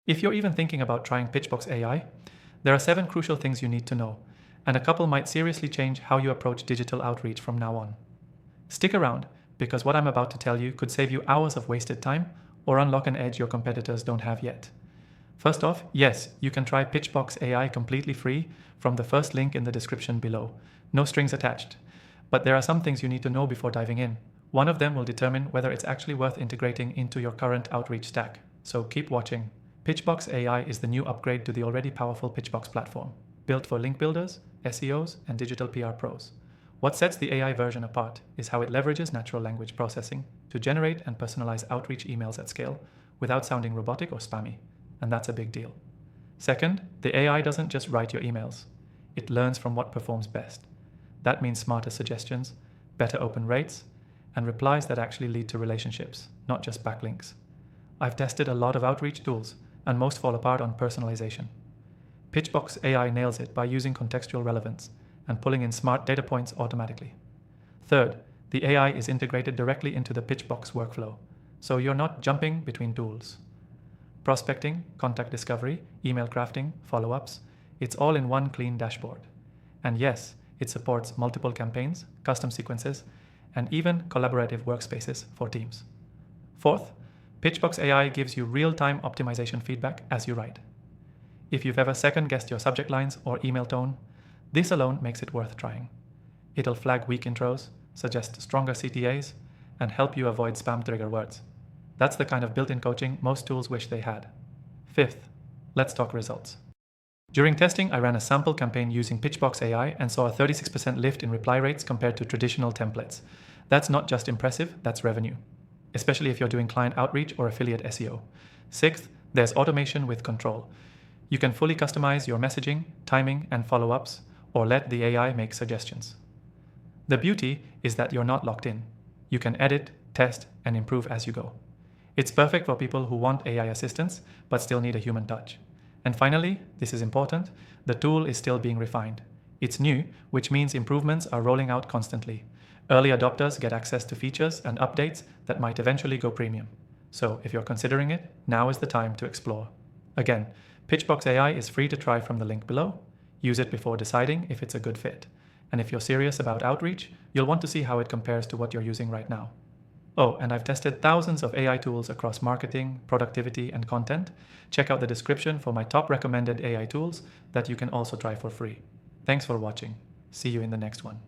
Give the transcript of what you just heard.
If you're even thinking about trying Pitchbox AI, there are 7 crucial things you need to know, and a couple might seriously change how you approach digital outreach from now on. Stick around, because what I'm about to tell you could save you hours of wasted time or unlock an edge your competitors don't have yet. First off, yes, you can try Pitchbox AI completely free from the first link in the description below. No strings attached. But there are some things you need to know before diving in. One of them will determine whether it's actually worth integrating into your current outreach stack. So keep watching. Pitchbox AI is the new upgrade to the already powerful Pitchbox platform, built for link builders, SEOs, and digital PR pros. What sets the AI version apart is how it leverages natural language processing to generate and personalize outreach emails at scale without sounding robotic or spammy, and that's a big deal. Second, the AI doesn't just write your emails. It learns from what performs best. That means smarter suggestions, better open rates, and replies that actually lead to relationships, not just backlinks. I've tested a lot of outreach tools, and most fall apart on personalization. Pitchbox AI nails it by using contextual relevance and pulling in smart data points automatically. Third, the AI is integrated directly into the Pitchbox workflow, so you're not jumping between tools. Prospecting, contact discovery, email crafting, follow-ups, it's all in one clean dashboard. And yes, it supports multiple campaigns, custom sequences, and even collaborative workspaces for teams. Fourth, Pitchbox AI gives you real-time optimization feedback as you write. If you've ever second-guessed your subject lines or email tone, this alone makes it worth trying. It'll flag weak intros, suggest stronger CTAs, and help you avoid spam trigger words. That's the kind of built-in coaching most tools wish they had. Fifth, let's talk results. During testing, I ran a sample campaign using Pitchbox AI and saw a 36% lift in reply rates compared to traditional templates. That's not just impressive, that's revenue, especially if you're doing client outreach or affiliate SEO. Sixth, there's automation with control. You can fully customize your messaging, timing, and follow-ups, or let the AI make suggestions. The beauty is that you're not locked in. You can edit, test, and improve as you go. It's perfect for people who want AI assistance, but still need a human touch. And finally, this is important, the tool is still being refined. It's new, which means improvements are rolling out constantly. Early adopters get access to features and updates that might eventually go premium. So if you're considering it, now is the time to explore. Again, Pitchbox AI is free to try from the link below. Use it before deciding if it's a good fit. And if you're serious about outreach, you'll want to see how it compares to what you're using right now. Oh, and I've tested thousands of AI tools across marketing, productivity, and content. Check out the description for my top recommended AI tools that you can also try for free. Thanks for watching. See you in the next one.